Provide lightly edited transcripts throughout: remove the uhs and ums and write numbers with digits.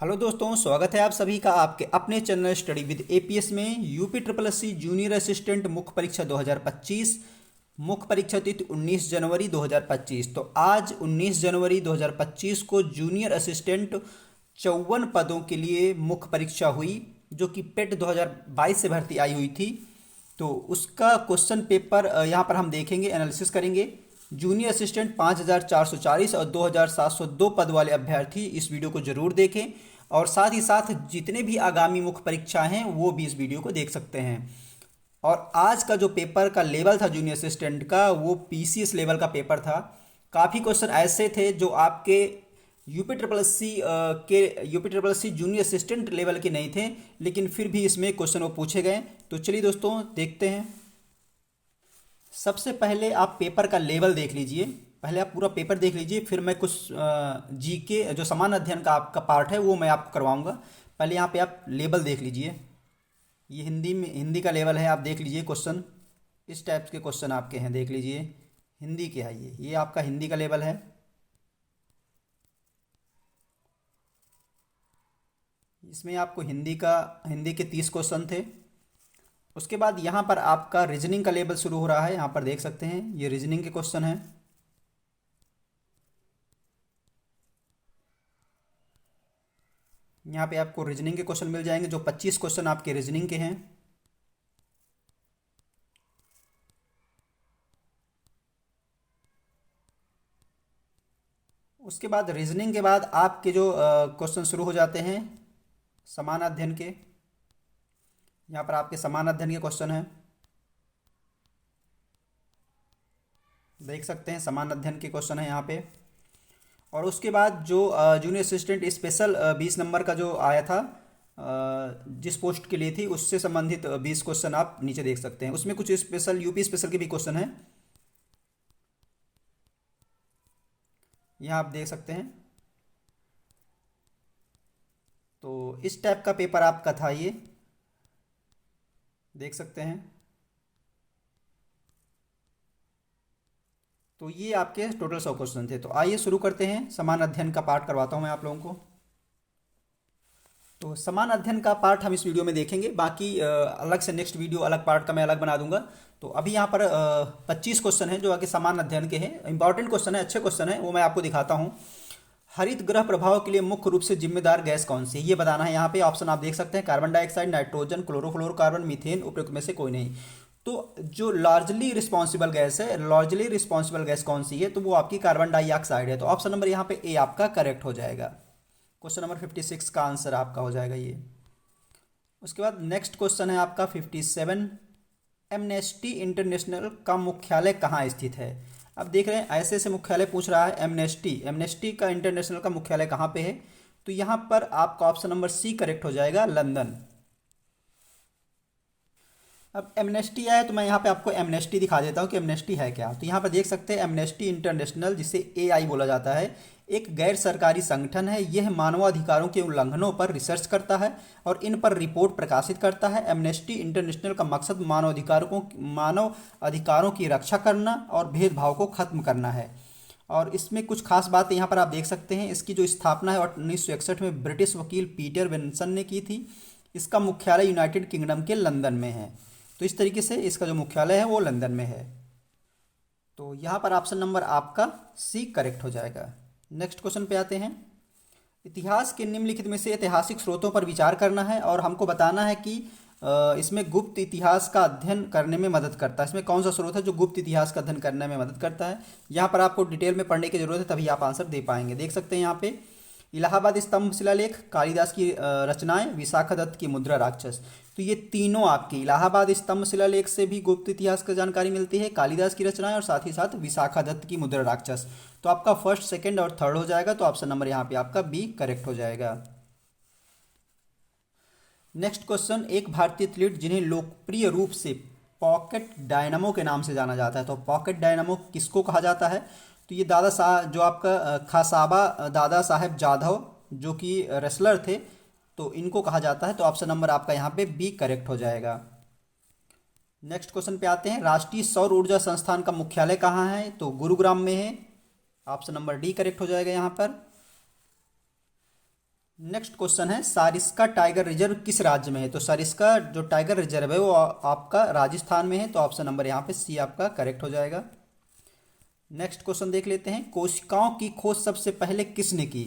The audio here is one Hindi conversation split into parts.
हेलो दोस्तों, स्वागत है आप सभी का आपके अपने चैनल स्टडी विद एपीएस में। UP triple S C junior assistant मुख्य परीक्षा 2025। मुख्य परीक्षा तिथि 19 जनवरी 2025। तो आज 19 जनवरी 2025 को जूनियर असिस्टेंट 54 पदों के लिए मुख्य परीक्षा हुई, जो कि पेट 2022 से भर्ती आई हुई थी। तो उसका क्वेश्चन पेपर यहाँ पर हम देखेंगे, एनालिसिस करेंगे। जूनियर असिस्टेंट 5440 और 2702 पद वाले अभ्यर्थी इस वीडियो को जरूर देखें, और साथ ही साथ जितने भी आगामी मुख्य परीक्षा हैं वो भी इस वीडियो को देख सकते हैं। और आज का जो पेपर का लेवल था जूनियर असिस्टेंट का, वो पीसीएस लेवल का पेपर था। काफ़ी क्वेश्चन ऐसे थे जो आपके UP triple S C junior assistant level के नहीं थे, लेकिन फिर भी इसमें क्वेश्चन वो पूछे गए। तो चलिए दोस्तों देखते हैं। सबसे पहले आप पेपर का लेवल देख लीजिए। पहले आप पूरा पेपर देख लीजिए, फिर मैं कुछ जीके जो सामान्य अध्ययन का आपका पार्ट है वो मैं आपको करवाऊंगा। पहले यहाँ पे आप लेवल देख लीजिए। ये हिंदी का लेवल है, आप देख लीजिए। क्वेश्चन इस टाइप के क्वेश्चन आपके हैं, देख लीजिए। हिंदी के है ये आपका हिंदी का लेवल है। इसमें आपको हिंदी के 30 क्वेश्चन थे। उसके बाद यहाँ पर आपका रीजनिंग का लेवल शुरू हो रहा है। यहाँ पर देख सकते हैं, ये रीजनिंग के क्वेश्चन हैं। यहाँ पे आपको रीजनिंग के क्वेश्चन मिल जाएंगे, जो 25 क्वेश्चन आपके रीजनिंग के हैं। उसके बाद रीजनिंग के बाद आपके जो क्वेश्चन शुरू हो जाते हैं समान अध्ययन के। यहाँ पर आपके समान अध्ययन के क्वेश्चन हैं, देख सकते हैं। समान अध्ययन के क्वेश्चन है यहाँ पे। और उसके बाद जो जूनियर असिस्टेंट स्पेशल 20 नंबर का जो आया था, जिस पोस्ट के लिए थी, उससे संबंधित 20 क्वेश्चन आप नीचे देख सकते हैं। उसमें कुछ स्पेशल यूपी स्पेशल के भी क्वेश्चन हैं, यहाँ आप देख सकते हैं। तो इस टाइप का पेपर आपका था, ये देख सकते हैं। तो ये आपके टोटल 100 क्वेश्चन थे। तो आइए शुरू करते हैं। समान अध्ययन का पार्ट करवाता हूँ मैं आप लोगों को। तो समान अध्ययन का पार्ट हम इस वीडियो में देखेंगे, बाकी अलग से नेक्स्ट वीडियो अलग पार्ट का मैं अलग बना दूंगा। तो अभी यहाँ पर 25 क्वेश्चन हैं जो आगे समान अध्ययन के हैं। इंपॉर्टेंट क्वेश्चन है, अच्छे क्वेश्चन है, वो मैं आपको दिखाता हूँ। हरित ग्रह प्रभाव के लिए मुख्य रूप से जिम्मेदार गैस कौन सी है, ये बताना है। यहाँ पे ऑप्शन आप देख सकते हैं, carbon dioxide, nitrogen, chlorofluorocarbon, methane, उपयुक्त में से कोई नहीं। तो जो लार्जली रिस्पॉन्सिबल गैस कौन सी है, तो वो आपकी कार्बन डाइऑक्साइड है। तो ऑप्शन नंबर यहाँ पे ए आपका करेक्ट हो जाएगा। क्वेश्चन नंबर 56 का आंसर आपका हो जाएगा ये। उसके बाद नेक्स्ट क्वेश्चन है आपका 57। एमनेस्टी इंटरनेशनल का मुख्यालय कहाँ स्थित है। अब देख रहे हैं ऐसे ऐसे मुख्यालय पूछ रहा है। एमनेस्टी का इंटरनेशनल का मुख्यालय कहाँ पे है, तो यहाँ पर आपका ऑप्शन नंबर सी करेक्ट हो जाएगा, लंदन। अब एमनेस्टी आया तो मैं यहाँ पे आपको एमनेस्टी दिखा देता हूँ कि एमनेस्टी है क्या। तो यहाँ पर देख सकते हैं, एमनेस्टी इंटरनेशनल, जिसे एआई बोला जाता है, एक गैर सरकारी संगठन है। यह मानवाधिकारों के उल्लंघनों पर रिसर्च करता है और इन पर रिपोर्ट प्रकाशित करता है। एमनेस्टी इंटरनेशनल का मकसद मानव अधिकारों की रक्षा करना और भेदभाव को खत्म करना है। और इसमें कुछ खास बातें यहाँ पर आप देख सकते हैं। इसकी जो स्थापना है 1961 में ब्रिटिश वकील पीटर विल्सन ने की थी। इसका मुख्यालय यूनाइटेड किंगडम के लंदन में है। तो इस तरीके से इसका जो मुख्यालय है वो लंदन में है। तो यहाँ पर ऑप्शन नंबर आपका सी करेक्ट हो जाएगा। नेक्स्ट क्वेश्चन पे आते हैं। इतिहास के निम्नलिखित में से ऐतिहासिक स्रोतों पर विचार करना है और हमको बताना है कि इसमें गुप्त इतिहास का अध्ययन करने में मदद करता है। इसमें कौन सा स्रोत है जो गुप्त इतिहास का अध्ययन करने में मदद करता है। यहाँ पर आपको डिटेल में पढ़ने की जरूरत है, तभी आप आंसर दे पाएंगे। देख सकते हैं यहाँ पे, इलाहाबाद स्तंभ शिलालेख, कालिदास की रचनाएं, विशाखादत्त की मुद्रा राक्षस। तो ये तीनों आपकी इलाहाबाद स्तंभ शिलालेख से भी गुप्त इतिहास की जानकारी मिलती है, कालिदास की रचनाएं, और साथ ही साथ विशाखादत्त की मुद्रा राक्षस। तो आपका फर्स्ट, सेकंड और थर्ड हो जाएगा। तो ऑप्शन नंबर यहाँ पे आपका बी करेक्ट हो जाएगा। नेक्स्ट क्वेश्चन, एक भारतीय एथलीट जिन्हें लोकप्रिय रूप से पॉकेट डायनामो के नाम से जाना जाता है, तो पॉकेट डायनामो किसको कहा जाता है, तो ये जो आपका खासाबा दादा साहेब जाधव, जो कि रेसलर थे, तो इनको कहा जाता है। तो ऑप्शन नंबर आपका यहाँ पे बी करेक्ट हो जाएगा। नेक्स्ट क्वेश्चन पे आते हैं। राष्ट्रीय सौर ऊर्जा संस्थान का मुख्यालय कहाँ है, तो गुरुग्राम में है। ऑप्शन नंबर डी करेक्ट हो जाएगा यहाँ पर। नेक्स्ट क्वेश्चन है, सारिस्का टाइगर रिजर्व किस राज्य में है? तो सारिस्का जो टाइगर रिजर्व है वो आपका राजस्थान में है, तो ऑप्शन नंबर यहाँ पे सी आपका करेक्ट हो जाएगा। नेक्स्ट क्वेश्चन देख लेते हैं, कोशिकाओं की खोज सबसे पहले किसने की?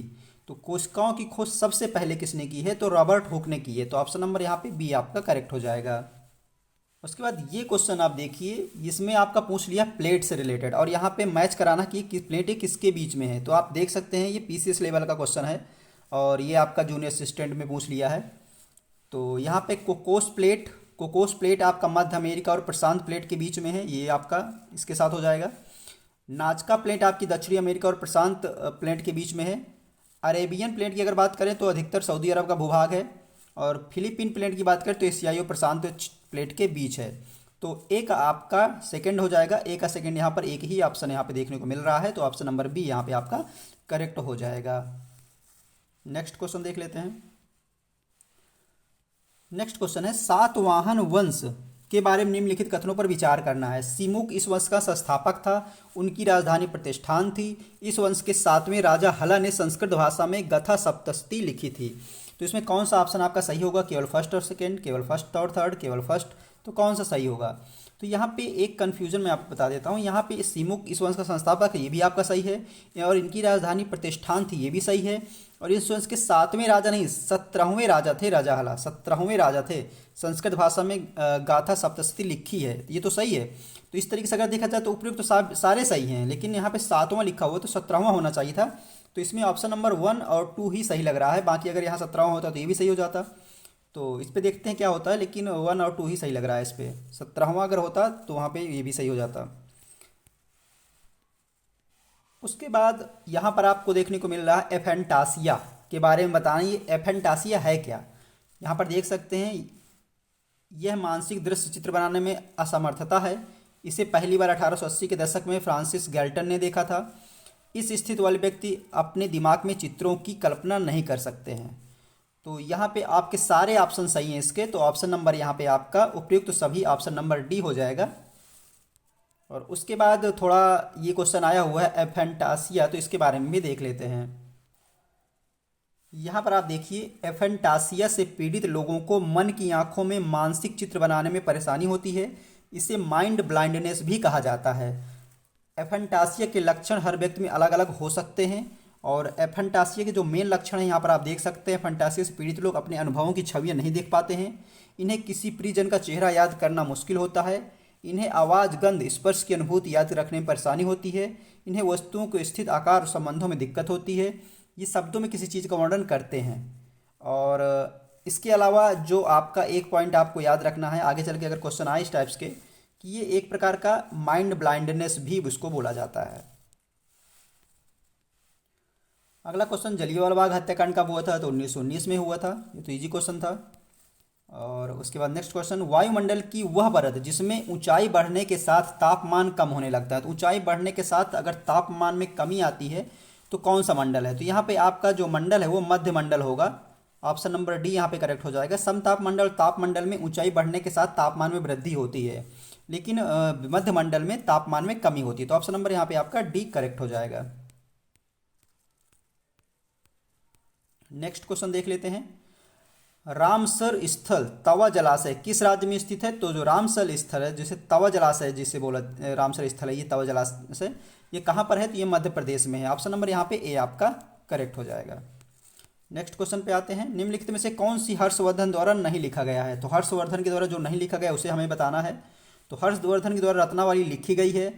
तो कोशिकाओं की खोज सबसे पहले किसने की है? तो रॉबर्ट हुक ने की है, तो ऑप्शन नंबर यहाँ पे बी आपका करेक्ट हो जाएगा। उसके बाद ये क्वेश्चन आप देखिए, इसमें आपका पूछ लिया प्लेट से रिलेटेड, और यहाँ पे मैच कराना कि प्लेट किसके बीच में है। तो आप देख सकते हैं ये पीसीएस लेवल का क्वेश्चन है, और ये आपका जूनियर असिस्टेंट में पूछ लिया है। तो यहाँ पे कोकोस प्लेट आपका मध्य अमेरिका और प्रशांत प्लेट के बीच में है, ये आपका इसके साथ हो जाएगा। नाजका प्लेट आपकी दक्षिणी अमेरिका और प्रशांत प्लेट के बीच में है। अरेबियन प्लेट की अगर बात करें तो अधिकतर सऊदी अरब का भूभाग है, और फिलीपीन प्लेट की बात करें तो एशियाई और प्रशांत प्लेट के बीच है। तो एक आपका सेकंड हो जाएगा, ए का सेकंड यहाँ पर एक ही ऑप्शन यहाँ पे देखने को मिल रहा है, तो ऑप्शन नंबर बी यहाँ पे आपका करेक्ट हो जाएगा। नेक्स्ट क्वेश्चन देख लेते हैं। नेक्स्ट क्वेश्चन है, सातवाहन वंश के बारे में निम्नलिखित कथनों पर विचार करना है। सिमुक इस वंश का संस्थापक था, उनकी राजधानी प्रतिष्ठान थी। इस वंश के सातवें राजा हला ने संस्कृत भाषा में गथा सप्तशती लिखी थी। तो इसमें कौन सा ऑप्शन आपका सही होगा? केवल फर्स्ट और सेकंड, केवल फर्स्ट और थर्ड, केवल फर्स्ट, तो कौन सा सही होगा? तो यहाँ पे एक कन्फ्यूजन मैं आपको बता देता हूँ। यहाँ पे सिमुक इस वंश का संस्थापक है, ये भी आपका सही है, और इनकी राजधानी प्रतिष्ठान थी, ये भी सही है। और इस वंश के सातवें राजा नहीं, 17वें राजा थे राजा हला, 17वें राजा थे। संस्कृत भाषा में गाथा सप्तशती लिखी है, ये तो सही है। तो इस तरीके से अगर देखा जाए तो उपयुक्त तो सारे सही हैं, लेकिन यहाँ पे सातवां लिखा हुआ तो 17वां होना चाहिए था। तो इसमें ऑप्शन नंबर 1 और 2 ही सही लग रहा है, बाकी अगर यहाँ 17वां होता तो ये भी सही हो जाता। तो इस पे देखते हैं क्या होता है, लेकिन 1 और 2 ही सही लग रहा है इस पर। 17वां अगर होता तो वहाँ पे ये भी सही हो जाता। उसके बाद यहाँ पर आपको देखने को मिल रहा है एफेंटासिया के बारे में बताना। ये एफेंटासिया है क्या? यहाँ पर देख सकते हैं, यह मानसिक दृश्य चित्र बनाने में असमर्थता है। इसे पहली बार 1880 के दशक में फ्रांसिस गैल्टन ने देखा था। इस स्थिति वाले व्यक्ति अपने दिमाग में चित्रों की कल्पना नहीं कर सकते हैं। तो यहाँ पे आपके सारे ऑप्शन सही हैं इसके, तो ऑप्शन नंबर यहाँ पे आपका उपयुक्त तो सभी ऑप्शन नंबर डी हो जाएगा। और उसके बाद थोड़ा ये क्वेश्चन आया हुआ है एफेंटासिया, तो इसके बारे में भी देख लेते हैं। यहाँ पर आप देखिए, एफेंटासिया से पीड़ित लोगों को मन की आंखों में मानसिक चित्र बनाने में परेशानी होती है। इसे माइंड ब्लाइंडनेस भी कहा जाता है। एफेंटासिया के लक्षण हर व्यक्ति में अलग अलग हो सकते हैं, और एफेंटासिया के जो मेन लक्षण हैं यहाँ पर आप देख सकते हैं। एफेंटासिया से पीड़ित लोग अपने अनुभवों की छवियाँ नहीं देख पाते हैं। इन्हें किसी प्रियजन का चेहरा याद करना मुश्किल होता है। इन्हें आवाज़, गंध, स्पर्श की अनुभूति याद रखने में परेशानी होती है। इन्हें वस्तुओं के स्थित आकार और संबंधों में दिक्कत होती है। ये शब्दों में किसी चीज़ का वर्णन करते हैं। और इसके अलावा जो आपका एक पॉइंट आपको याद रखना है, आगे चल के अगर क्वेश्चन आए इस टाइप्स के, कि ये एक प्रकार का माइंड ब्लाइंडनेस भी उसको बोला जाता है। अगला क्वेश्चन, जलियांवाला बाग हत्याकांड कब हुआ था? तो 1919 में हुआ था, ये तो इजी क्वेश्चन था। और उसके बाद नेक्स्ट क्वेश्चन, वायुमंडल की वह परत जिसमें ऊंचाई बढ़ने के साथ तापमान कम होने लगता है। तो ऊंचाई बढ़ने के साथ अगर तापमान में कमी आती है तो कौन सा मंडल है? तो यहाँ पे आपका जो मंडल है वो मध्य मंडल होगा। ऑप्शन नंबर डी यहाँ पे करेक्ट हो जाएगा। समताप मंडल, ताप मंडल में ऊंचाई बढ़ने के साथ तापमान में वृद्धि होती है, लेकिन मध्य मंडल में तापमान में कमी होती है। तो ऑप्शन नंबर यहाँ पे आपका डी करेक्ट हो जाएगा। नेक्स्ट क्वेश्चन देख लेते हैं, रामसर स्थल तवा जलाशय किस राज्य में स्थित है? तो जो रामसर स्थल है, जिसे तवा जलाशय जिसे बोला, रामसर स्थल है ये तवा जलाशय, ये कहाँ पर है? तो ये मध्य प्रदेश में है। ऑप्शन नंबर यहाँ पे ए आपका करेक्ट हो जाएगा। नेक्स्ट क्वेश्चन पे आते हैं, निम्नलिखित में से कौन सी हर्षवर्धन द्वारा नहीं लिखा गया है? तो हर्षवर्धन के द्वारा जो नहीं लिखा गया उसे हमें बताना है। तो हर्षवर्धन के द्वारा रत्नावली लिखी गई है,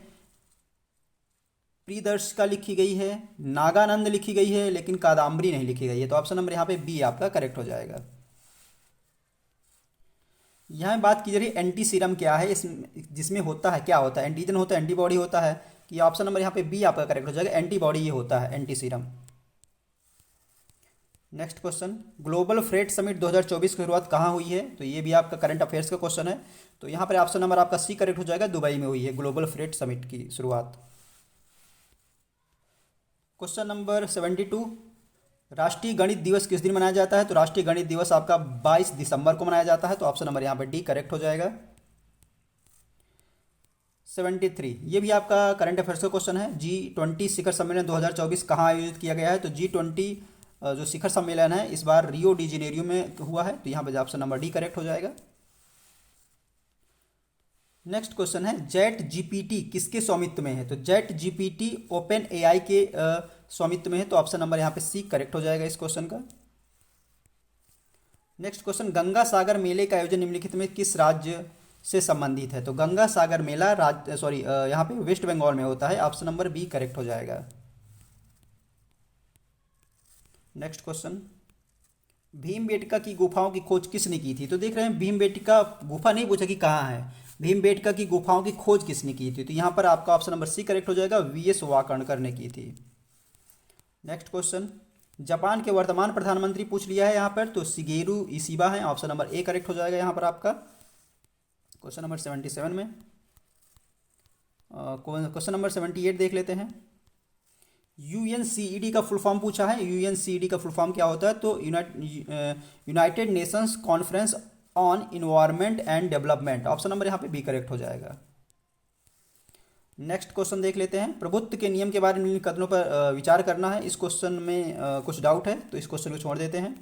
प्रियदर्शिका लिखी गई है, नागानंद लिखी गई है, लेकिन कादम्बरी नहीं लिखी गई है। तो ऑप्शन नंबर यहाँ पे बी आपका करेक्ट हो जाएगा। यहाँ बात की जा रही है एंटी सीरम क्या है, इस जिसमें होता है, क्या होता है? एंटीजन होता है, एंटीबॉडी होता है, कि ऑप्शन नंबर यहाँ पे बी आपका करेक्ट हो जाएगा। एंटीबॉडी ये होता है, anti serum. Next question, global freight summit 2024 की शुरुआत कहाँ हुई है? तो ये भी आपका करंट अफेयर्स का क्वेश्चन है। तो यहाँ पर ऑप्शन नंबर आपका सी करेक्ट हो जाएगा, दुबई में हुई है ग्लोबल फ्रेट समिट की शुरुआत। क्वेश्चन नंबर 72, राष्ट्रीय गणित दिवस किस दिन मनाया जाता है? तो राष्ट्रीय गणित दिवस आपका 22 दिसंबर को मनाया जाता है। तो ऑप्शन नंबर यहाँ पर डी करेक्ट हो जाएगा। 73, ये भी आपका करंट अफेयर्स का क्वेश्चन है। G20 शिखर सम्मेलन 2024 कहाँ आयोजित किया गया है? तो G20 जो शिखर सम्मेलन है इस बार रियो डी जेनेरियो में हुआ है, तो यहाँ पे ऑप्शन नंबर डी करेक्ट हो जाएगा। नेक्स्ट क्वेश्चन है जेट जीपीटी किसके स्वामित्व में है? तो जेट जीपीटी ओपन एआई के स्वामित्व में है, तो ऑप्शन नंबर यहाँ पे सी करेक्ट हो जाएगा इस क्वेश्चन का। नेक्स्ट क्वेश्चन गंगा सागर मेले का आयोजन निम्नलिखित में किस राज्य से संबंधित है? तो गंगा सागर मेला यहाँ पे वेस्ट बंगाल में होता है, ऑप्शन नंबर बी करेक्ट हो जाएगा। नेक्स्ट क्वेश्चन भीमबेटका की गुफाओं की खोज किसने की थी? तो देख रहे हैं भीमबेटका गुफा नहीं पूछा कि कहाँ है, भीमबेटका की गुफाओं की खोज किसने की थी? तो यहाँ पर आपका ऑप्शन नंबर सी करेक्ट हो जाएगा, वीएस वाकणकर ने की थी। नेक्स्ट क्वेश्चन जापान के वर्तमान प्रधानमंत्री पूछ लिया है यहाँ पर, तो शिगेरू इशिबा है, ऑप्शन नंबर ए करेक्ट हो जाएगा यहाँ पर आपका। क्वेश्चन नंबर 77 में क्वेश्चन नंबर 78 देख लेते हैं। यूएनसीईडी का फुल फॉर्म पूछा है, यूएनसीईडी का फुल फॉर्म क्या होता है? तो United Nations conference on environment and development, option number यहाँ पे बी करेक्ट हो जाएगा। नेक्स्ट क्वेश्चन देख लेते हैं प्रभुत्व के नियम के बारे में इन कथनों पर विचार करना है। इस क्वेश्चन में कुछ डाउट है, तो इस क्वेश्चन को छोड़ देते हैं।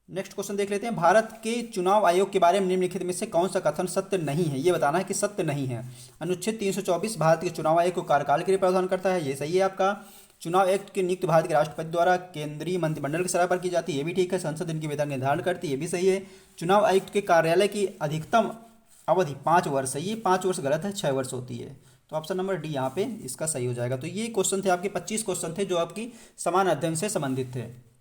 नेक्स्ट क्वेश्चन देख लेते हैं भारत के चुनाव आयोग के बारे में निम्नलिखित में से कौन सा कथन सत्य नहीं है? ये बताना है कि सत्य नहीं है। अनुच्छेद 324 भारत के चुनाव आयोग को कार्यकाल के लिए प्रावधान करता है, ये सही है आपका। चुनाव आयुक्त की नियुक्ति भारत के राष्ट्रपति द्वारा केंद्रीय मंत्रिमंडल की सलाह पर की जाती है, ये भी ठीक है। संसद इनके वेतन का निर्धारण करती है, ये भी सही है। चुनाव आयुक्त के कार्यालय की अधिकतम अवधि 5 वर्ष है, ये 5 वर्ष गलत है, 6 वर्ष होती है। तो ऑप्शन नंबर डी यहाँ पे इसका सही हो जाएगा। तो ये क्वेश्चन थे आपके 25 क्वेश्चन थे जो आपकी समान अध्ययन से संबंधित थे।